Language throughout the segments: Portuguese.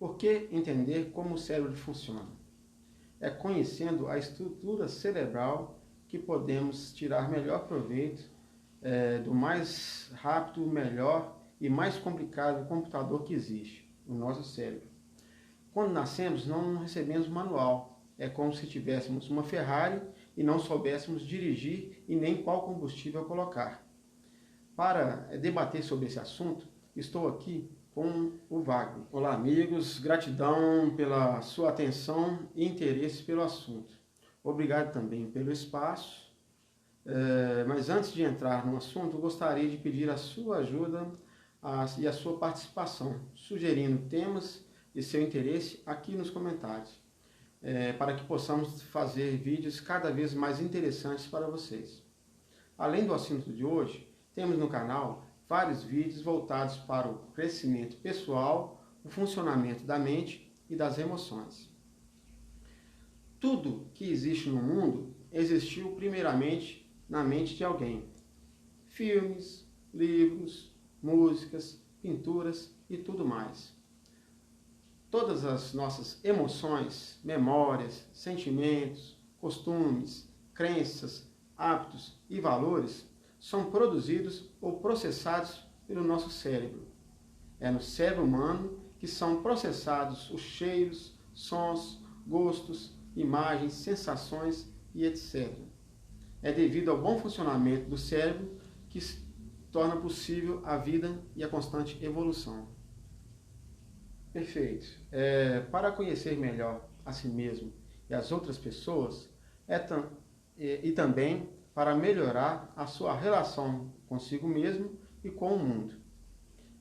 Por que entender como o cérebro funciona? É conhecendo a estrutura cerebral que podemos tirar melhor proveito do mais rápido, melhor e mais complicado computador que existe, o nosso cérebro. Quando nascemos, não recebemos manual. É como se tivéssemos uma Ferrari e não soubéssemos dirigir e nem qual combustível colocar. Para debater sobre esse assunto, estou aqui com o Wagner. Olá, amigos. Gratidão pela sua atenção e interesse pelo assunto. Obrigado também pelo espaço. Mas antes de entrar no assunto, gostaria de pedir a sua ajuda e a sua participação, sugerindo temas de seu interesse aqui nos comentários, para que possamos fazer vídeos cada vez mais interessantes para vocês. Além do assunto de hoje, temos no canal vários vídeos voltados para o crescimento pessoal, o funcionamento da mente e das emoções. Tudo que existe no mundo existiu primeiramente na mente de alguém. Filmes, livros, músicas, pinturas e tudo mais. Todas as nossas emoções, memórias, sentimentos, costumes, crenças, hábitos e valores são produzidos ou processados pelo nosso cérebro. É no cérebro humano que são processados os cheiros, sons, gostos, imagens, sensações e etc. É devido ao bom funcionamento do cérebro que torna possível a vida e a constante evolução. Perfeito. Para conhecer melhor a si mesmo e as outras pessoas, e também para melhorar a sua relação consigo mesmo e com o mundo.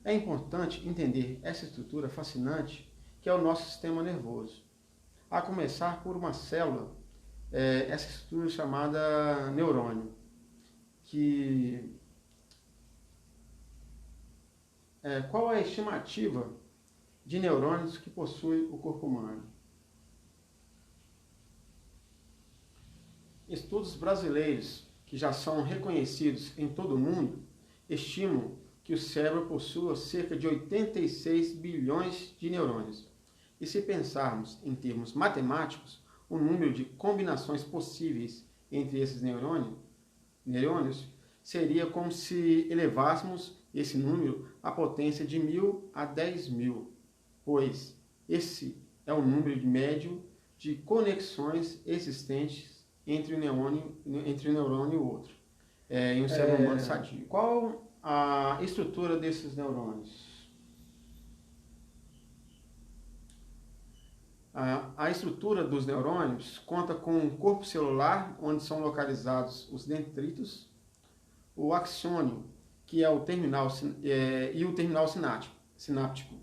É importante entender essa estrutura fascinante que é o nosso sistema nervoso. A começar por uma célula, essa estrutura chamada neurônio, qual é a estimativa de neurônios que possui o corpo humano? Estudos brasileiros, que já são reconhecidos em todo o mundo, estimam que o cérebro possua cerca de 86 bilhões de neurônios. E se pensarmos em termos matemáticos, o número de combinações possíveis entre esses neurônios seria como se elevássemos esse número à potência de 1000 a 10.000, pois esse é o número médio de conexões existentes entre um neurônio e o outro, em um cérebro humano sadio. Qual a estrutura desses neurônios? A estrutura dos neurônios conta com um corpo celular, onde são localizados os dendritos, o axônio, que é o terminal, e o terminal sináptico.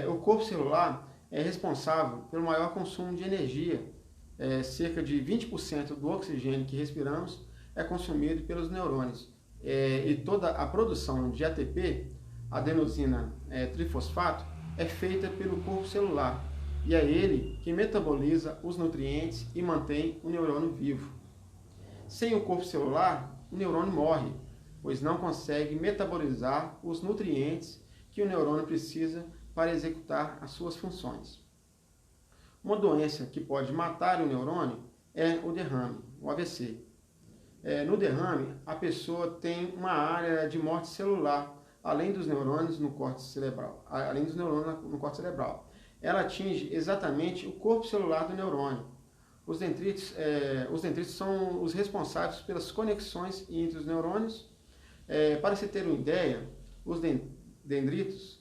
O corpo celular é responsável pelo maior consumo de energia. Cerca de 20% do oxigênio que respiramos é consumido pelos neurônios. E toda a produção de ATP, adenosina trifosfato, é feita pelo corpo celular. E é ele que metaboliza os nutrientes e mantém o neurônio vivo. Sem o corpo celular, o neurônio morre, pois não consegue metabolizar os nutrientes que o neurônio precisa para executar as suas funções. Uma doença que pode matar o neurônio é o derrame, o AVC. No derrame, a pessoa tem uma área de morte celular, além dos neurônios no córtex cerebral. Ela atinge exatamente o corpo celular do neurônio. Os dendritos são os responsáveis pelas conexões entre os neurônios. Para se ter uma ideia, os dendritos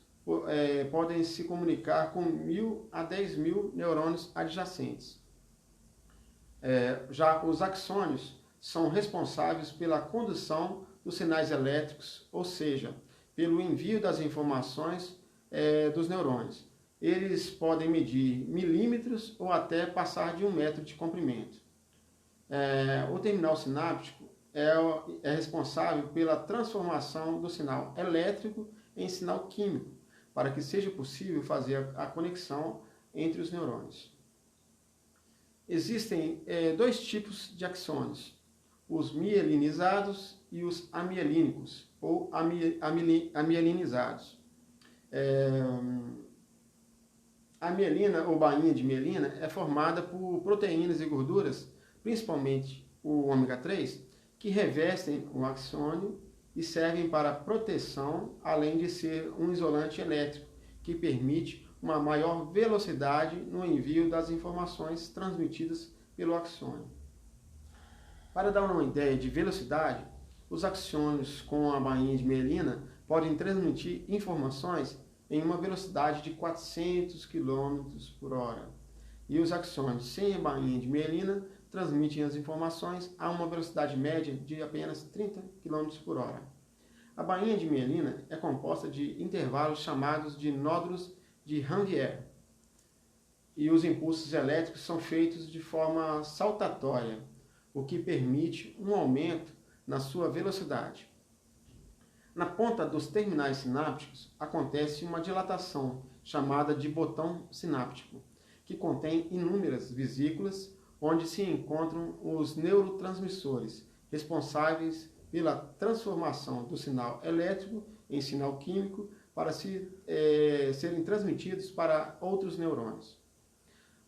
podem se comunicar com 1000 a 10.000 neurônios adjacentes. Já os axônios são responsáveis pela condução dos sinais elétricos, ou seja, pelo envio das informações dos neurônios. Eles podem medir milímetros ou até passar de 1 metro de comprimento. O terminal sináptico é responsável pela transformação do sinal elétrico em sinal químico, para que seja possível fazer a conexão entre os neurônios. Existem 2 tipos de axônios, os mielinizados e os amielínicos, ou amielinizados. A mielina ou bainha de mielina é formada por proteínas e gorduras, principalmente o ômega 3, que revestem o axônio e servem para proteção, além de ser um isolante elétrico, que permite uma maior velocidade no envio das informações transmitidas pelo axônio. Para dar uma ideia de velocidade, os axônios com a bainha de mielina podem transmitir informações em uma velocidade de 400 km por hora. E os axônios sem a bainha de mielina transmitem as informações a uma velocidade média de apenas 30 km por hora. A bainha de mielina é composta de intervalos chamados de nódulos de Ranvier, e os impulsos elétricos são feitos de forma saltatória, o que permite um aumento na sua velocidade. Na ponta dos terminais sinápticos acontece uma dilatação, chamada de botão sináptico, que contém inúmeras vesículas, onde se encontram os neurotransmissores, responsáveis pela transformação do sinal elétrico em sinal químico para serem transmitidos para outros neurônios.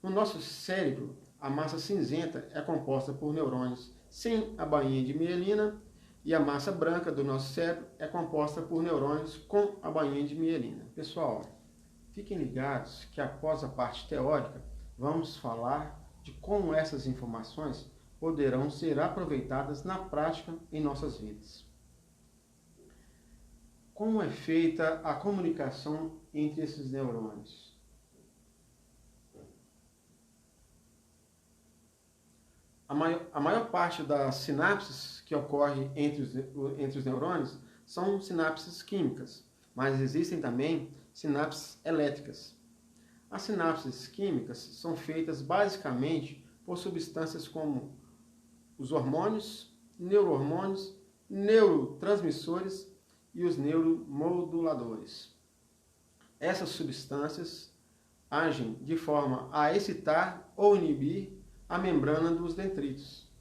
No nosso cérebro, a massa cinzenta é composta por neurônios sem a bainha de mielina, e a massa branca do nosso cérebro é composta por neurônios com a bainha de mielina. Pessoal, fiquem ligados que após a parte teórica, vamos falar de como essas informações poderão ser aproveitadas na prática em nossas vidas. Como é feita a comunicação entre esses neurônios? A maior parte das sinapses que ocorre entre os neurônios são sinapses químicas, mas existem também sinapses elétricas. As sinapses químicas são feitas basicamente por substâncias como os hormônios, neurohormônios, neurotransmissores e os neuromoduladores. Essas substâncias agem de forma a excitar ou inibir a membrana dos dendritos.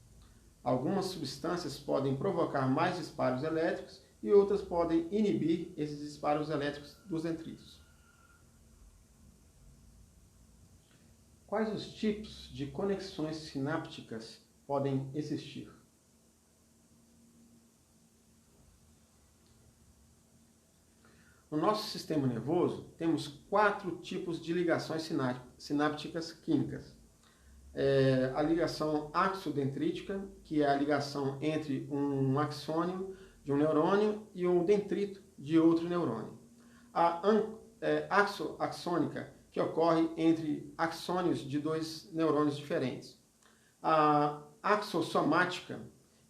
Algumas substâncias podem provocar mais disparos elétricos e outras podem inibir esses disparos elétricos dos dendritos. Quais os tipos de conexões sinápticas podem existir? No nosso sistema nervoso, temos 4 tipos de ligações sinápticas químicas. A ligação axodendrítica, que é a ligação entre um axônio de um neurônio e um dendrito de outro neurônio. A axônica, que ocorre entre axônios de 2 neurônios diferentes. A axossomática,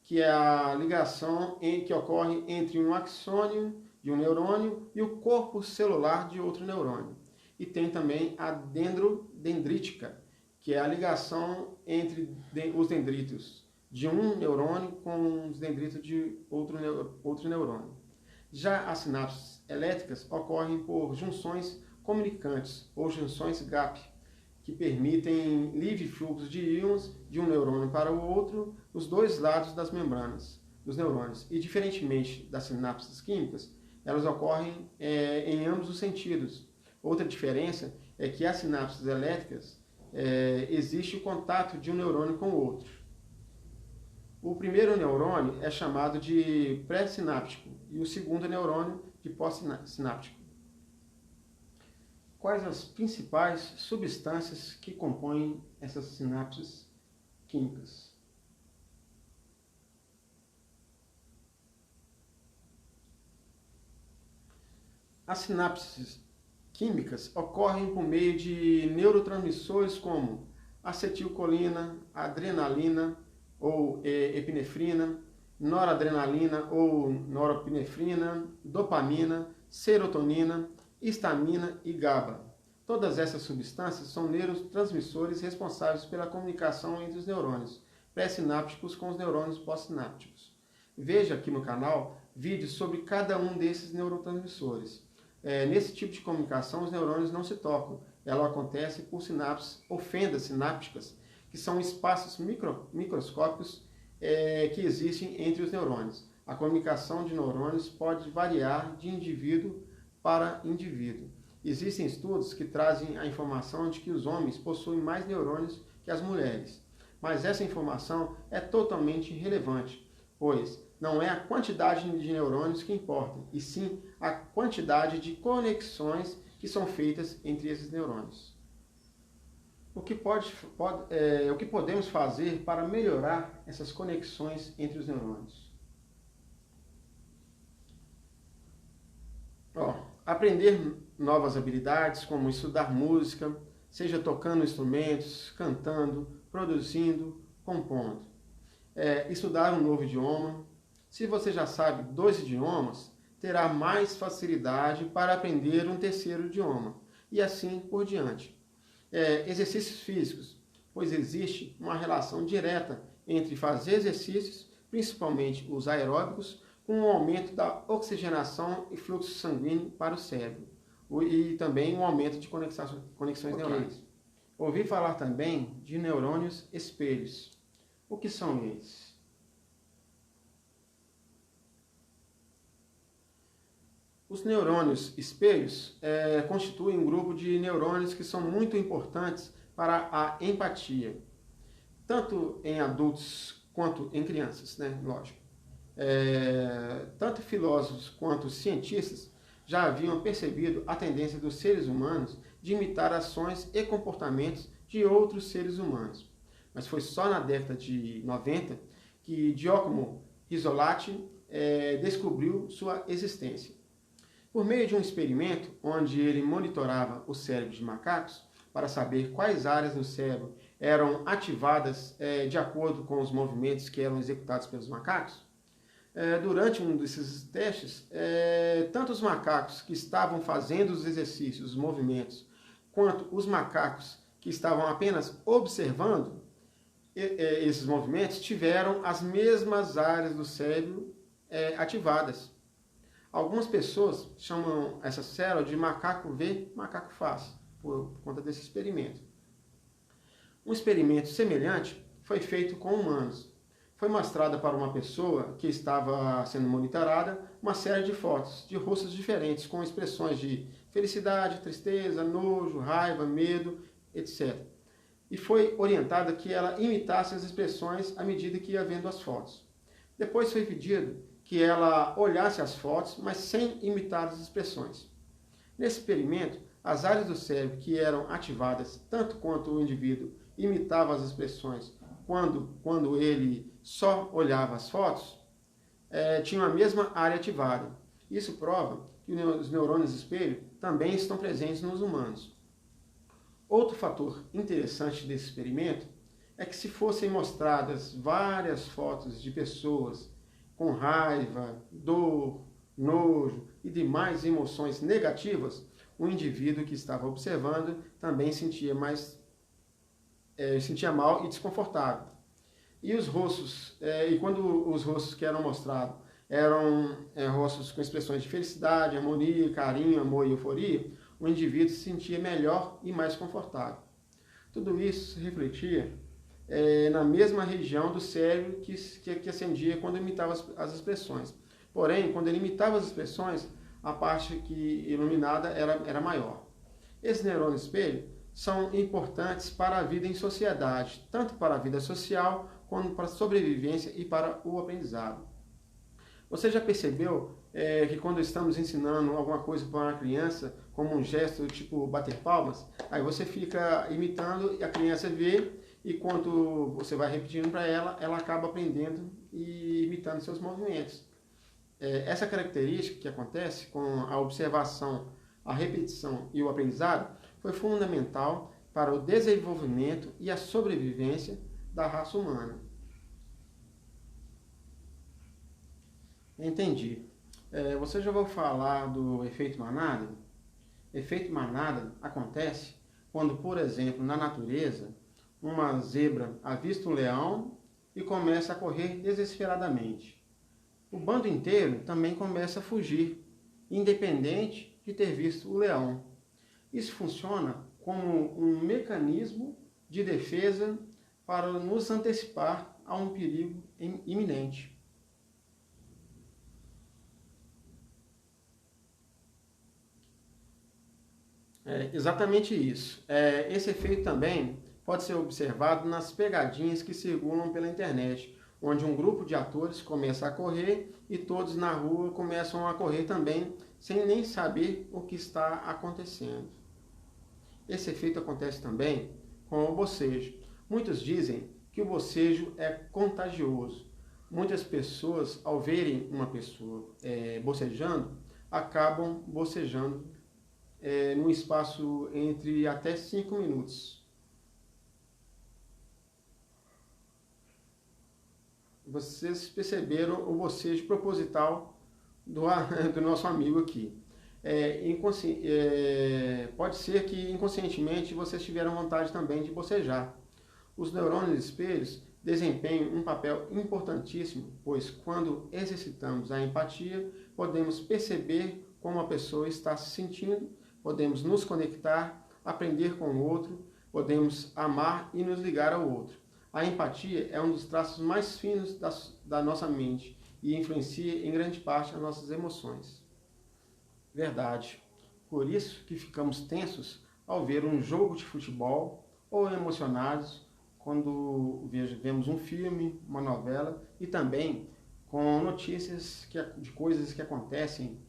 que é a ligação que ocorre entre um axônio de um neurônio e o corpo celular de outro neurônio. E tem também a dendrodendrítica, que é a ligação entre os dendritos de um neurônio com os dendritos de outro neurônio. Já as sinapses elétricas ocorrem por junções comunicantes ou junções gap, que permitem livre fluxo de íons de um neurônio para o outro nos 2 lados das membranas dos neurônios. E, diferentemente das sinapses químicas, elas ocorrem em ambos os sentidos. Outra diferença é que as sinapses elétricas existe o contato de um neurônio com o outro. O primeiro neurônio é chamado de pré-sináptico e o segundo neurônio de pós-sináptico. Quais as principais substâncias que compõem essas sinapses químicas? As sinapses químicas ocorrem por meio de neurotransmissores como acetilcolina, adrenalina ou epinefrina, noradrenalina ou norepinefrina, dopamina, serotonina, histamina e GABA. Todas essas substâncias são neurotransmissores responsáveis pela comunicação entre os neurônios pré-sinápticos com os neurônios pós-sinápticos. Veja aqui no canal vídeos sobre cada um desses neurotransmissores. Nesse tipo de comunicação, os neurônios não se tocam. Ela acontece por sinapses ou fendas sinápticas, que são espaços microscópicos que existem entre os neurônios. A comunicação de neurônios pode variar de indivíduo para indivíduo. Existem estudos que trazem a informação de que os homens possuem mais neurônios que as mulheres, mas essa informação é totalmente irrelevante, pois não é a quantidade de neurônios que importa, e sim a quantidade de conexões que são feitas entre esses neurônios. O que podemos fazer para melhorar essas conexões entre os neurônios? Aprender novas habilidades, como estudar música, seja tocando instrumentos, cantando, produzindo, compondo. Estudar um novo idioma. Se você já sabe 2 idiomas, terá mais facilidade para aprender um terceiro idioma, e assim por diante. Exercícios físicos, pois existe uma relação direta entre fazer exercícios, principalmente os aeróbicos, com o aumento da oxigenação e fluxo sanguíneo para o cérebro, e também um aumento de conexões neurais. Ouvi falar também de neurônios espelhos. O que são eles? Os neurônios espelhos constituem um grupo de neurônios que são muito importantes para a empatia, tanto em adultos quanto em crianças, né? Lógico. Tanto filósofos quanto cientistas já haviam percebido a tendência dos seres humanos de imitar ações e comportamentos de outros seres humanos. Mas foi só na década de 90 que Giacomo Rizzolatti descobriu sua existência. Por meio de um experimento onde ele monitorava o cérebro de macacos para saber quais áreas do cérebro eram ativadas de acordo com os movimentos que eram executados pelos macacos, durante um desses testes, tanto os macacos que estavam fazendo os exercícios, os movimentos, quanto os macacos que estavam apenas observando esses movimentos, tiveram as mesmas áreas do cérebro ativadas. Algumas pessoas chamam essa célula de macaco vê, macaco faz, por conta desse experimento. Um experimento semelhante foi feito com humanos. Foi mostrada para uma pessoa que estava sendo monitorada uma série de fotos de rostos diferentes, com expressões de felicidade, tristeza, nojo, raiva, medo, etc. E foi orientada que ela imitasse as expressões à medida que ia vendo as fotos. Depois foi pedido que ela olhasse as fotos, mas sem imitar as expressões. Nesse experimento, as áreas do cérebro que eram ativadas tanto quanto o indivíduo imitava as expressões quando ele só olhava as fotos, tinham a mesma área ativada. Isso prova que os neurônios espelho também estão presentes nos humanos. Outro fator interessante desse experimento é que se fossem mostradas várias fotos de pessoas com raiva, dor, nojo e demais emoções negativas, o indivíduo que estava observando também sentia mal e desconfortável. E os rostos, quando os rostos que eram mostrados eram rostos com expressões de felicidade, harmonia, carinho, amor e euforia, o indivíduo se sentia melhor e mais confortável. Tudo isso se refletia na mesma região do cérebro que acendia quando imitava as expressões. Porém, quando ele imitava as expressões, a parte iluminada era maior. Esses neurônios espelho são importantes para a vida em sociedade, tanto para a vida social, como para a sobrevivência e para o aprendizado. Você já percebeu que quando estamos ensinando alguma coisa para uma criança, como um gesto tipo bater palmas, aí você fica imitando e a criança vê, e quando você vai repetindo para ela, ela acaba aprendendo e imitando seus movimentos. Essa característica que acontece com a observação, a repetição e o aprendizado foi fundamental para o desenvolvimento e a sobrevivência da raça humana. Entendi. Você já ouviu falar do efeito manada? Efeito manada acontece quando, por exemplo, na natureza, uma zebra avista um leão e começa a correr desesperadamente. O bando inteiro também começa a fugir, independente de ter visto o leão. Isso funciona como um mecanismo de defesa para nos antecipar a um perigo iminente. É exatamente isso. Esse efeito também pode ser observado nas pegadinhas que circulam pela internet, onde um grupo de atores começa a correr e todos na rua começam a correr também, sem nem saber o que está acontecendo. Esse efeito acontece também com o bocejo. Muitos dizem que o bocejo é contagioso. Muitas pessoas, ao verem uma pessoa bocejando, acabam bocejando num espaço entre até 5 minutos. Vocês perceberam o bocejo proposital do nosso amigo aqui. Pode ser que inconscientemente vocês tiveram vontade também de bocejar. Os neurônios espelhos desempenham um papel importantíssimo, pois quando exercitamos a empatia, podemos perceber como a pessoa está se sentindo, podemos nos conectar, aprender com o outro, podemos amar e nos ligar ao outro. A empatia é um dos traços mais finos da nossa mente e influencia em grande parte as nossas emoções. Verdade. Por isso que ficamos tensos ao ver um jogo de futebol ou emocionados quando vemos um filme, uma novela e também com notícias de coisas que acontecem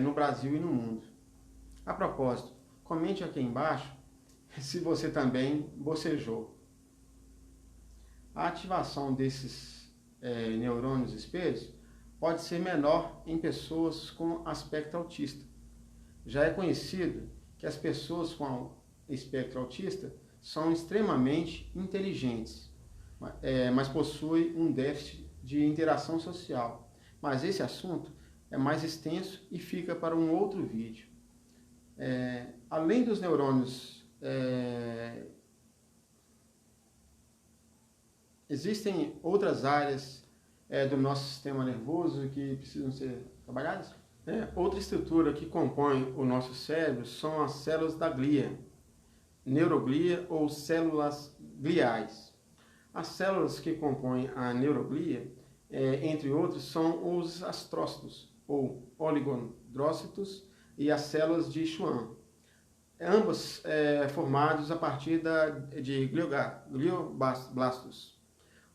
no Brasil e no mundo. A propósito, comente aqui embaixo se você também bocejou. A ativação desses neurônios espelhos pode ser menor em pessoas com aspecto autista. Já é conhecido que as pessoas com espectro autista são extremamente inteligentes, mas possuem um déficit de interação social. Mas esse assunto é mais extenso e fica para um outro vídeo. Além dos neurônios, existem outras áreas do nosso sistema nervoso que precisam ser trabalhadas? Outra estrutura que compõe o nosso cérebro são as células da glia, neuroglia ou células gliais. As células que compõem a neuroglia, entre outros, são os astrócitos ou oligodendrócitos e as células de Schwann, ambos formados a partir de glioblastos.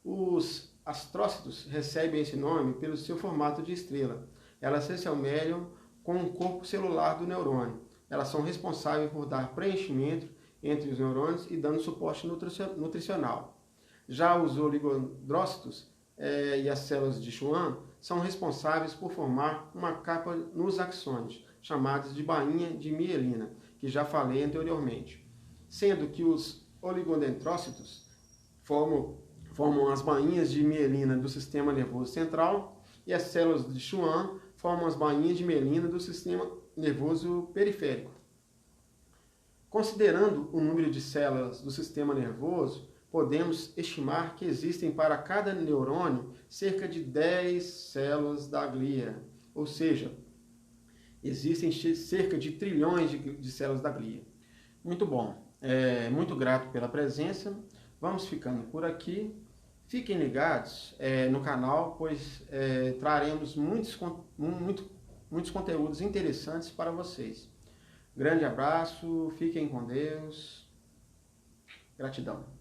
Os astrócitos recebem esse nome pelo seu formato de estrela. Elas se assemelham com o corpo celular do neurônio. Elas são responsáveis por dar preenchimento entre os neurônios e dando suporte nutricional. Já os oligodendrócitos e as células de Schwann são responsáveis por formar uma capa nos axônios, chamadas de bainha de mielina, que já falei anteriormente. Sendo que os oligodendrócitos formam as bainhas de mielina do sistema nervoso central e as células de Schwann formam as bainhas de mielina do sistema nervoso periférico. Considerando o número de células do sistema nervoso, podemos estimar que existem para cada neurônio cerca de 10 células da glia, ou seja, existem cerca de trilhões de células da glia. Muito bom, muito grato pela presença, vamos ficando por aqui. Fiquem ligados no canal, pois traremos muitos conteúdos interessantes para vocês. Grande abraço, fiquem com Deus, gratidão.